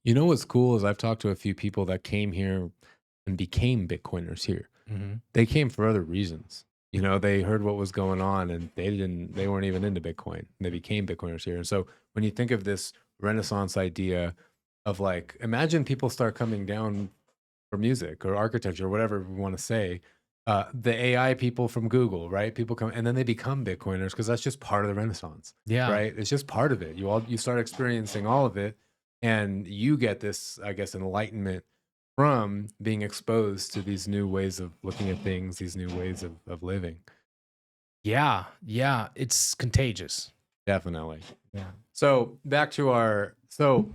You know what's cool is I've talked to a few people that came here and became Bitcoiners here. Hmm. They came for other reasons. They heard what was going on and they weren't even into Bitcoin. They became Bitcoiners here. And so when you think of this Renaissance idea of like, imagine people start coming down for music or architecture or whatever we want to say. The AI people from Google, right? People come and then they become Bitcoiners because that's just part of the Renaissance, Yeah. right? It's just part of it. You start experiencing all of it, and you get this, I guess, enlightenment from being exposed to these new ways of looking at things, these new ways of living. Yeah. Yeah. It's contagious. Definitely. Yeah. So back to so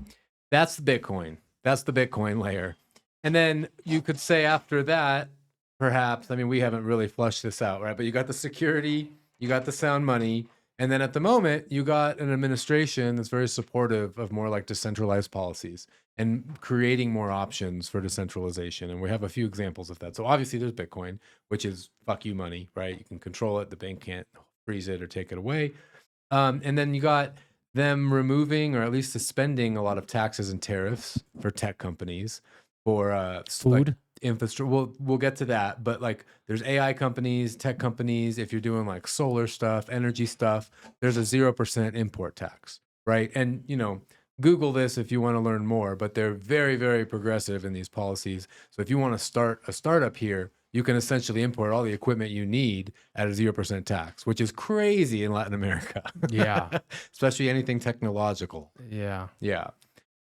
that's the Bitcoin. That's the Bitcoin layer. And then you could say after that, perhaps, I mean, we haven't really flushed this out, right? But you got the security, you got the sound money, and then at the moment, you got an administration that's very supportive of more like decentralized policies and creating more options for decentralization. And we have a few examples of that. So obviously there's Bitcoin, which is fuck you money, right? You can control it. The bank can't freeze it or take it away. And then you got them removing or at least suspending a lot of taxes and tariffs for tech companies for like Food. infrastructure. We'll get to that, but like there's AI companies, tech companies. If you're doing like solar stuff, energy stuff, there's a 0% import tax, right? And Google this if you want to learn more, but they're very, very progressive in these policies. So if you want to start a startup here, you can essentially import all the equipment you need at a 0% tax, which is crazy in Latin America, Yeah. especially anything technological. Yeah. Yeah.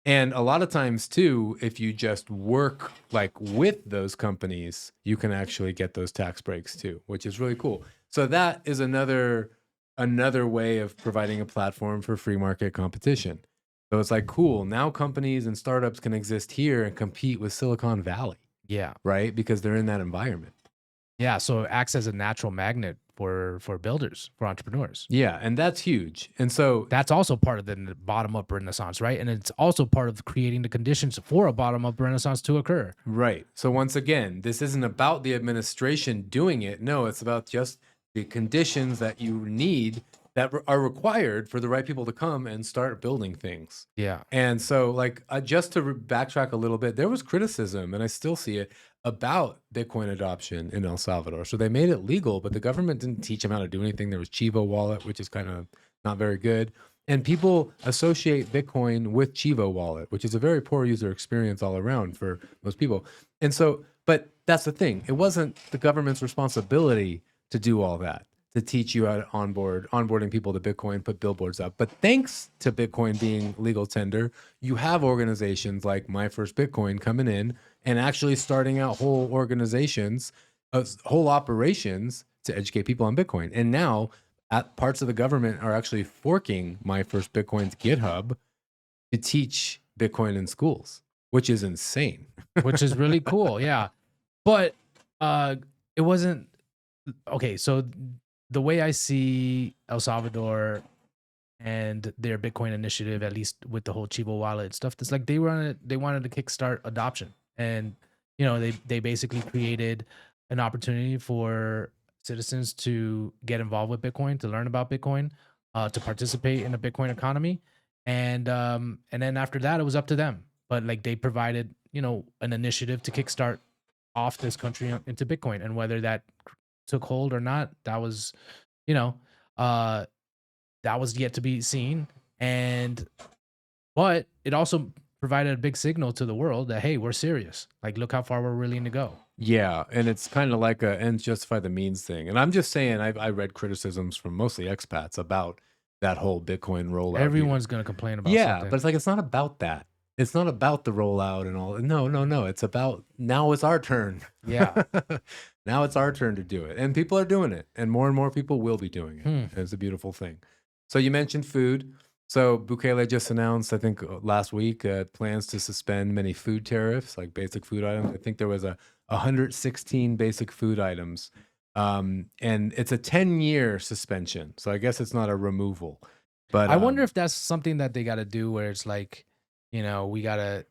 And a lot of times too, if you just work like with those companies, you can actually get those tax breaks too, which is really cool. So that is another way of providing a platform for free market competition. So it's like cool. Now companies and startups can exist here and compete with Silicon Valley, Yeah. right? Because they're in that environment. Yeah. So it acts as a natural magnet for builders, for entrepreneurs. Yeah, and that's huge. And so That's also part of the bottom up renaissance, right? And it's also part of creating the conditions for a bottom up renaissance to occur. right. So once again, this isn't about the administration doing it. No, it's about just the conditions that you need that are required for the right people to come and start building things. Yeah. And so, like, just to backtrack a little bit, there was criticism, and I still see it about Bitcoin adoption in El Salvador. So they made it legal, but the government didn't teach them how to do anything. There was Chivo Wallet, which is kind of not very good. And people associate Bitcoin with Chivo Wallet, which is a very poor user experience all around for most people. And so, but that's the thing. It wasn't the government's responsibility to do all that, to teach you how to onboarding people to Bitcoin, put billboards up. But thanks to Bitcoin being legal tender, you have organizations like My First Bitcoin coming in and actually starting out whole organizations, whole operations to educate people on Bitcoin. And now parts of the government are actually forking My First Bitcoin's GitHub to teach Bitcoin in schools, which is insane. Which is really cool. Yeah. But it wasn't okay. So the way I see El Salvador and their Bitcoin initiative, at least with the whole Chivo wallet stuff, it's like they wanted to kickstart adoption. And they basically created an opportunity for citizens to get involved with Bitcoin, to learn about Bitcoin, to participate in the Bitcoin economy. And then after that it was up to them. But like they provided, an initiative to kickstart off this country into Bitcoin. And whether that took hold or not, that was, you know, uh that was yet to be seen. And but it also provided a big signal to the world that hey, we're serious. Like look how far we're willing to go. Yeah, and it's kind of like a ends justify the means thing. And I'm just saying, I read criticisms from mostly expats about that whole Bitcoin rollout here. Everyone's gonna complain about Yeah, but something. it's like it's not about that. It's not about the rollout and all. No, no, no. It's about now it's our turn. Yeah. Now it's our turn to do it. And people are doing it. And more people will be doing it. Hmm. It's a beautiful thing. So you mentioned food. So Bukele just announced, I think last week, plans to suspend many food tariffs, like basic food items. I think there was 116 basic food items. And it's a 10-year suspension. So I guess it's not a removal. But I wonder if that's something that they gotta do where it's like, we gotta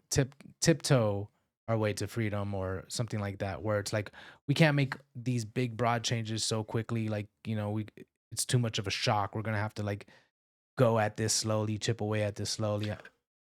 tiptoe our way to freedom or something like that, where it's like we can't make these big broad changes so quickly, like, we it's too much of a shock. We're gonna have to like go at this slowly, chip away at this slowly.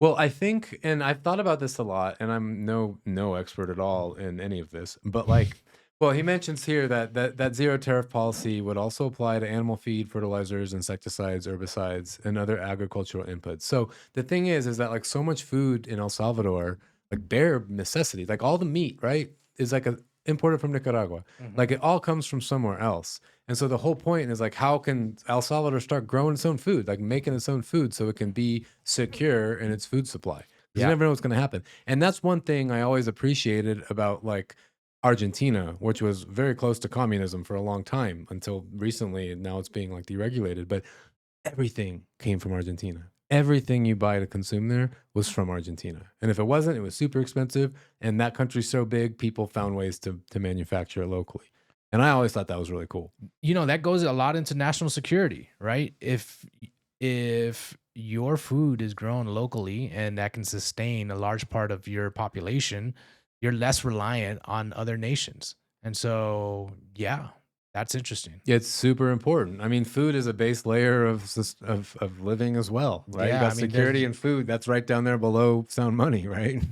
Well, I think, and I've thought about this a lot, and I'm no expert at all in any of this, but like, well, he mentions here that that zero tariff policy would also apply to animal feed, fertilizers, insecticides, herbicides, and other agricultural inputs. So the thing is that like so much food in El Salvador, like bare necessities, like all the meat, right, is like imported from Nicaragua. Mhm. Like it all comes from somewhere else. And so the whole point is like, how can El Salvador start growing its own food, like making its own food so it can be secure in its food supply? Because you Yeah. never know what's going to happen. And that's one thing I always appreciated about like Argentina, which was very close to communism for a long time until recently. And now it's being like deregulated. But everything came from Argentina. Everything you buy to consume there was from Argentina. And if it wasn't, it was super expensive. And that country's so big, people found ways to manufacture it locally. And I always thought that was really cool. You know, that goes a lot into national security, right? If your food is grown locally and that can sustain a large part of your population, you're less reliant on other nations. And so, yeah, that's interesting. It's super important. I mean, food is a base layer of of living as well, right? You Yeah, got I mean, security there's and food. That's right down there below sound money, right?